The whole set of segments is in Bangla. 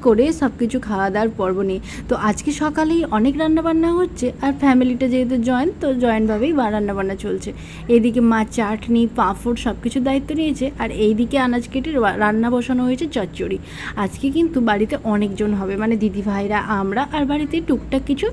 করে সব কিছু খাওয়া দাওয়ার পর্ব নিয়ে। তো আজকে সকালেই অনেক রান্নাবান্না হচ্ছে, আর ফ্যামিলিটা যেহেতু জয়েন্ট, তো জয়েন্টভাবেই রান্নাবান্না চলছে। এইদিকে মা চাটনি পাঁপড় সব কিছুর দায়িত্ব নিয়েছে, আর এইদিকে আনাজ কেটে রান্না বসানো হয়েছে চচ্চড়ি। আজকে কিন্তু বাড়িতে অনেকজন হবে, মানে দিদিভাইরা, আমরা, আর বাড়িতে টুকটাক কিছু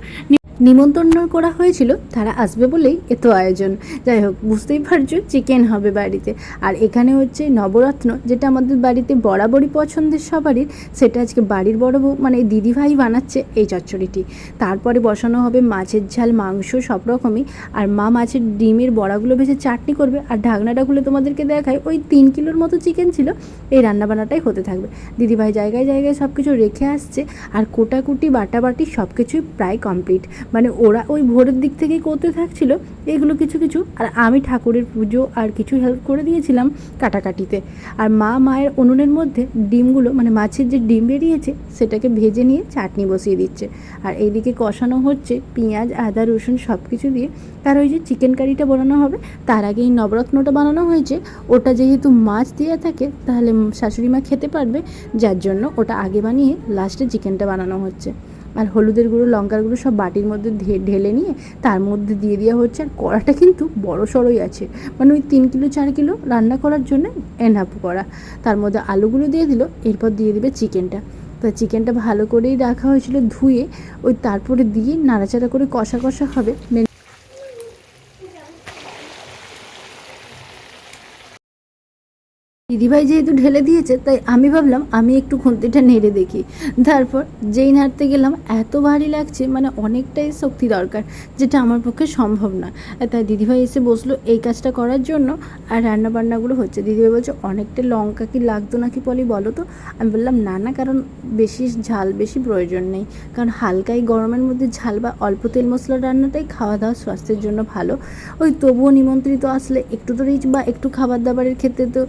নিমন্ত্রণ করা হয়েছিল, তারা আসবে বলেই এত আয়োজন। যাই হোক, বুঝতেই পারছো চিকেন হবে বাড়িতে। আর এখানে হচ্ছে নবরত্ন, যেটা আমাদের বাড়িতে বরাবরই পছন্দের সবারই, সেটা আজকে বাড়ির বড় বউ মানে দিদিভাই বানাচ্ছে এই চচ্চড়িটি। তারপরে বসানো হবে মাছের ঝাল, মাংস সব রকমই। আর মা মাছের ডিমের বড়াগুলো ভেজে চাটনি করবে। আর ঢাকনাটা খুলে তোমাদেরকে দেখায়, ওই 3 কিলোর মতো চিকেন ছিল। এই রান্নাবান্নাটাই হতে থাকবে। দিদিভাই জায়গায় জায়গায় সব কিছু রেখে আসছে, আর কোটাকুটি বাটাবাটি সব কিছুই প্রায় কমপ্লিট। মানে ওরা ওই ভোরের দিক থেকেই করতে থাকছিল এগুলো কিছু কিছু, আর আমি ঠাকুরের পুজো আর কিছু হেল্প করে দিয়েছিলাম কাটাকাটিতে। আর মায়ের উনুনের মধ্যে ডিমগুলো, মানে মাছের যে ডিম বেরিয়েছে সেটাকে ভেজে নিয়ে চাটনি বসিয়ে দিচ্ছে। আর এইদিকে কষানো হচ্ছে পেঁয়াজ আদা রসুন সব কিছু দিয়ে। আর ওই যে চিকেন কারিটা বানানো হবে, তার আগে এই নবরত্নটা বানানো হয়েছে। ওটা যেহেতু মাছ দেওয়া থাকে, তাহলে শাশুড়ি মা খেতে পারবে, যার জন্য ওটা আগে বানিয়ে লাস্টে চিকেনটা বানানো হচ্ছে। আর হলুদের গুঁড়ো লঙ্কার গুঁড়ো সব বাটির মধ্যে ঢেলে নিয়ে তার মধ্যে দিয়ে দেওয়া হচ্ছে। আর কড়াটা কিন্তু বড় সড়োই আছে, মানে ওই 3 কিলো 4 কিলো রান্না করার জন্য এনহাফ করা। তার মধ্যে আলুগুলো দিয়ে দিল, এরপর দিয়ে দিবে চিকেনটা। তো চিকেনটা ভালো করেই রাখা হয়েছিল ধুয়ে, ওই তারপরে দিয়ে নাড়াচাড়া করে কষা কষা হবে। দিদিভাই যেহেতু ঢেলে দিয়েছে, তাই আমি ভাবলাম আমি একটু খুন্তিটা নেড়ে দেখি। তারপর যেই নাড়তে গেলাম এত ভারী লাগছে, মানে অনেকটাই শক্তি দরকার, যেটা আমার পক্ষে সম্ভব না। তাই দিদিভাই এসে বসলো এই কাজটা করার জন্য। আর রান্নাবান্নাগুলো হচ্ছে। দিদিভাই বলছে অনেকটা লঙ্কা কি লাগতো নাকি পলি বলো তো। আমি বললাম না, কারণ বেশি ঝাল বেশি প্রয়োজন নেই, কারণ হালকাই গরমের মধ্যে ঝাল বা অল্প তেল মশলার রান্নাটাই খাওয়া দাওয়া স্বাস্থ্যের জন্য ভালো। ওই তবুও নিমন্ত্রিত আসলে একটু তো রিচ বা একটু খাবার দাবারের ক্ষেত্রে তো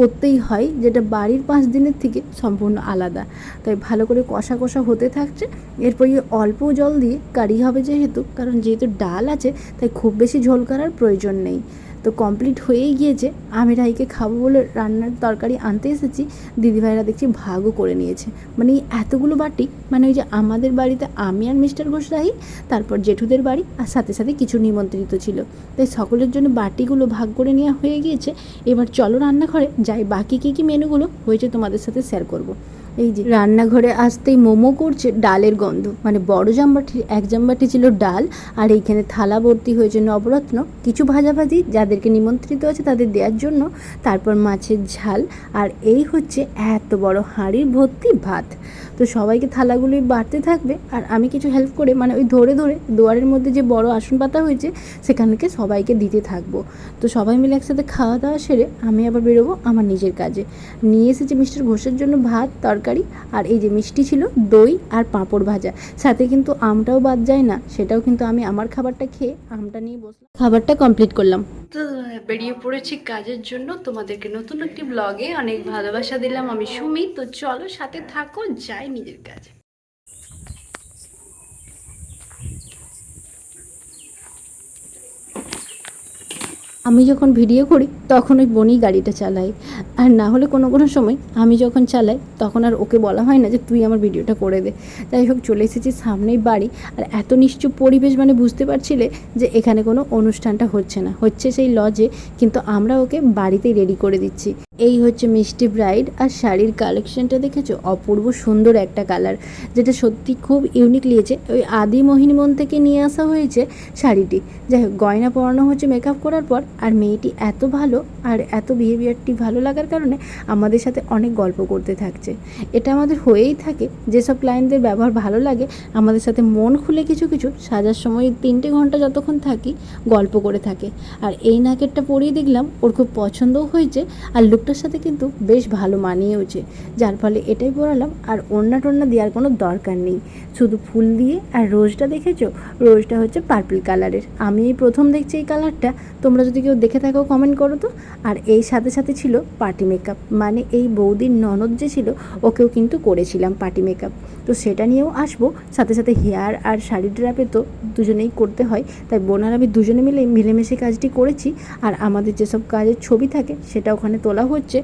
করতেই হয়, যেটা বাড়ির 5 দিনের থেকে সম্পূর্ণ আলাদা। তাই ভালো করে কষা কষা হতে থাকছে। এরপর অল্প জল দিয়ে কারি হবে কারণ যেহেতু ডাল আছে, তাই খুব বেশি ঝোল করার প্রয়োজন নেই। তো কমপ্লিট হয়েই গিয়েছে। আমি রাইকে খাবো বলে রান্নার তরকারি আনতে এসেছি, দিদিভাইরা দেখছি ভাগও করে নিয়েছে। মানে এতগুলো বাটি, মানে ওই যে আমাদের বাড়িতে আমি আর মিস্টার ঘোষ রাহি, তারপর জেঠুদের বাড়ি, আর সাথে সাথে কিছু নিমন্ত্রিত ছিল, তাই সকলের জন্য বাটিগুলো ভাগ করে নেওয়া হয়ে গিয়েছে। এবার চলো রান্নাঘরে যাই, বাকি কী কী মেনুগুলো হয়েছে তোমাদের সাথে শেয়ার করব। এই যে রান্নাঘরে আসতেই মোমো করছে ডালের গন্ধ, মানে বড় জামবাটি 1 জামবাটি ছিল ডাল, আর এইখানে থালা ভর্তি হয়েছে নবরত্ন, কিছু ভাজাভাজি যাদেরকে নিমন্ত্রিত আছে তাদের দেওয়ার জন্য, তারপর মাছের ঝাল, আর এই হচ্ছে এত বড় হাঁড়ির ভর্তি ভাত। তো সবাইকে থালাগুলোই বাড়তে থাকবে, আর আমি কিছু হেল্প করে, মানে ওই ধরে ধরে দুয়ারের মধ্যে যে বড় আসন পাতা হয়েছে সেখানকে সবাইকে দিতে থাকবো। তো সবাই মিলে একসাথে খাওয়া দাওয়া সেরে আমি আবার বেরোবো আমার নিজের কাজে। নিয়ে এসেছি মিস্টার ঘোষের জন্য ভাত তরকারি, আর এই যে মিষ্টি ছিল, দই আর পাঁপড় ভাজা, সাথে কিন্তু আমটাও বাদ যায় না, সেটাও কিন্তু আমি আমার খাবারটা খেয়ে আমটা নিয়ে বসলাম, খাবারটা কমপ্লিট করলাম। তো বেরিয়ে পড়েছি কাজের জন্য। তোমাদেরকে নতুন একটি ব্লগে অনেক ভালোবাসা দিলাম, আমি সুমি। তো চলো সাথে থাকো, যাই নিজের কাজে। আমি যখন ভিডিও করি তখন ওই বনি গাড়িটা চালাই, আর না হলে কোনো কোনো সময় আমি যখন চালাই তখন আর ওকে বলা হয় না যে তুই আমার ভিডিওটা করে দে। যাই হোক, চলে এসেছি সামনেই বাড়ি, আর এত নিশ্চুপ পরিবেশ, মানে বুঝতে পারছিলে যে এখানে কোনো অনুষ্ঠানটা হচ্ছে না, হচ্ছে সেই লজে, কিন্তু আমরা ওকে বাড়িতেই রেডি করে দিচ্ছি। এই হচ্ছে মিষ্টি ব্রাইড, আর শাড়ির কালেকশনটা দেখেছো, অপূর্ব সুন্দর একটা কালার, যেটা সত্যি খুব ইউনিক লিয়েছে, ওই আদি মোহিনীমোহন থেকে নিয়ে আসা হয়েছে শাড়িটি। যাই হোক, গয়না পরানো হচ্ছে মেকআপ করার পর, আর মেয়েটি এত ভালো আর এত বিহেভিয়ারটি ভালো লাগার কারণে আমাদের সাথে অনেক গল্প করতে থাকছে। এটা আমাদের হয়েই থাকে, যেসব ক্লায়েন্টদের ব্যবহার ভালো লাগে আমাদের সাথে মন খুলে কিছু কিছু সাজার সময় 3টে ঘন্টা যতক্ষণ থাকি গল্প করে থাকে। আর এই নাকেরটা পরিয়ে দেখলাম ওর খুব পছন্দও হয়েছে, আর লুকটার সাথে কিন্তু বেশ ভালো মানিয়েওছে, যার ফলে এটাই পরালাম। আর ওড়না টোড়না দেওয়ার কোনো দরকার নেই, শুধু ফুল দিয়ে। আর রোজটা দেখেছো, রোজটা হচ্ছে পার্পল কালারের, আমি এই প্রথম দেখছি এই কালারটা, তোমরা যদি কেউ দেখে থাকো কমেন্ট করো তো। আর এই সাথে সাথে ছিল পার্টি মেকআপ, মানে এই বৌদির ননদ যে ছিল ওকেও কিন্তু করেছিলাম পার্টি মেকআপ, তো সেটা নিয়েও আসবো। সাথে সাথে হেয়ার আর শাড়ি ড্রাপে তো দুজনেই করতে হয়, তাই বোন আর আমি দুজনে মিলে মিলেমিশে কাজটি করেছি। আর আমাদের যেসব কাজের ছবি থাকে সেটা ওখানে তোলা হচ্ছে।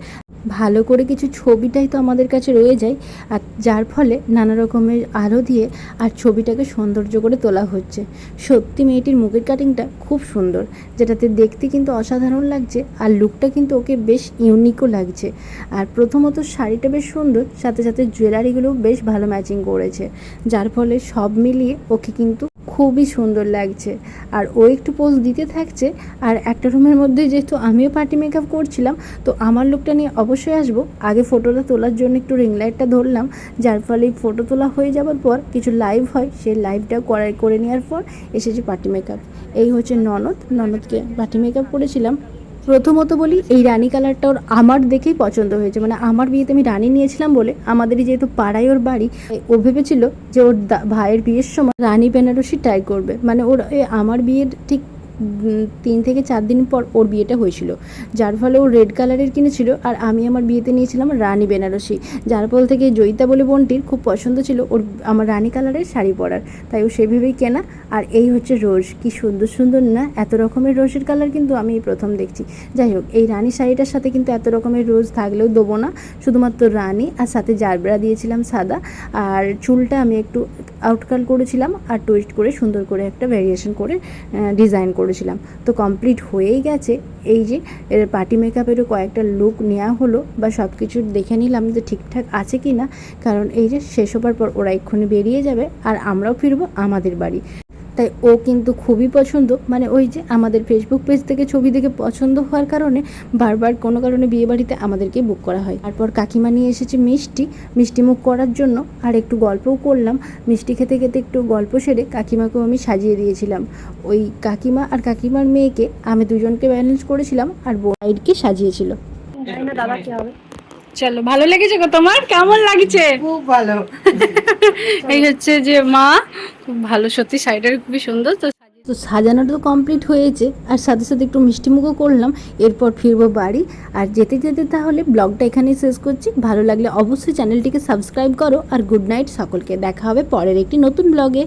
ভালো করে কিছু ছবিটাই তো আমাদের কাছে রয়ে যায়, আর যার ফলে নানা রকমের আলো দিয়ে আর ছবিটাকে সৌন্দর্য করে তোলা হচ্ছে। সত্যি মেয়েটির মুখের কাটিংটা খুব সুন্দর, যেটাতে দেখতে কিন্তু অসাধারণ লাগছে, আর লুকটা কিন্তু ওকে বেশ ইউনিকও লাগছে। আর প্রথমত শাড়িটা বেশ সুন্দর, সাথে সাথে জুয়েলারিগুলোও বেশ ভালো ম্যাচিং করেছে, যার ফলে সব মিলিয়ে ওকে কিন্তু খুবই সুন্দর লাগছে। আর ও একটু পোজ দিতে থাকছে। আর একটা রুমের মধ্যে যেহেতু আমিও পার্টি মেকআপ করছিলাম, তো আমার লুকটা নিয়ে অবশ্যই আসবো। আগে ফটোটা তোলার জন্য একটু রিং লাইটটা ধরলাম, যার ফলে ফটো তোলা হয়ে যাওয়ার পর কিছু লাইভ হয়, সেই লাইভটা করে নেওয়ার পর এসেছে পার্টি মেকআপ। এই হচ্ছে ননদকে পার্টি মেকআপ করেছিলাম। প্রথমত বলি, এই রানী কালারটা ওর আমার দেখেই পছন্দ হয়েছে, মানে আমার বিয়েতে আমি রানী নিয়েছিলাম বলে, আমাদেরই যেহেতু পাড়ায় ওর বাড়ি, ও ভেবেছিল যে ওর ভাইয়ের বিয়ের সময় রানী বেনারসি ট্রাই করবে। মানে ওর আমার বিয়ের ঠিক 3 থেকে 4 দিন পর ওর বিয়েটা হয়েছিল, যার ফলে ও রেড কালারের কিনেছিল, আর আমি আমার বিয়েতে নিয়েছিলাম রানী বেনারসি। যার ফল থেকে জয়িতা বলে বোনটির খুব পছন্দ ছিল ওর আমার রানী কালারের শাড়ি পরার, তাই ও সেভাবেই কেনা। আর এই হচ্ছে রোজ, কি সুন্দর সুন্দর না, এত রকমের রোজের কালার কিন্তু আমি এই প্রথম দেখছি। যাই হোক, এই রানী শাড়িটার সাথে কিন্তু এত রকমের রোজ থাকলেও দেবো না, শুধুমাত্র রানী, আর সাথে জারবেরা দিয়েছিলাম সাদা। আর চুলটা আমি একটু আউটকাল করেছিলাম, আর টুইস্ট করে সুন্দর করে একটা ভ্যারিয়েশন করে ডিজাইন করেছিলাম। তো কমপ্লিট হয়েই গেছে। এই যে এর পার্টি মেকআপেরও কয়েকটা লুক নেওয়া হলো, বা সব কিছু দেখে নিলাম যে ঠিকঠাক আছে কি না, কারণ এই যে শেষ হবার পর ওরা এক্ষুনি বেরিয়ে যাবে, আর আমরাও ফিরবো আমাদের বাড়ি। তাই ও কিন্তু খুবই পছন্দ, মানে ওই যে আমাদের ফেসবুক পেজ থেকে ছবি দেখে পছন্দ হওয়ার কারণে বারবার কোনো কারণে বিয়েবাড়িতে আমাদেরকে বুক করা হয়। তারপর কাকিমা নিয়ে এসেছে মিষ্টি মুখ করার জন্য, আর একটু গল্পও করলাম। মিষ্টি খেতে খেতে একটু গল্প সেরে কাকিমাকেও আমি সাজিয়ে দিয়েছিলাম। ওই কাকিমা আর কাকিমার মেয়েকে আমি দুজনকে ব্যালেন্স করেছিলাম, আর বোনাইডকে সাজিয়েছিল। জানি না দাদা কি হবে। চলো, ভালো লেগেছে গো? তোমার কেমন লাগছে? খুব ভালো। এই হচ্ছে যে মা, খুব ভালো, সত্যি শাড়িটা খুবই সুন্দর। তো সাজানোটা তো কমপ্লিট হয়েছে, আর সাথে সাথে একটু মিষ্টিমুখও করলাম। এরপর ফিরবো বাড়ি। আর যেতে যেতে তাহলে ব্লগটা এখানেই শেষ করছি। ভালো লাগলে অবশ্যই চ্যানেলটিকে সাবস্ক্রাইব করো, আর গুড নাইট সকলকে। দেখা হবে পরের একটি নতুন ব্লগে।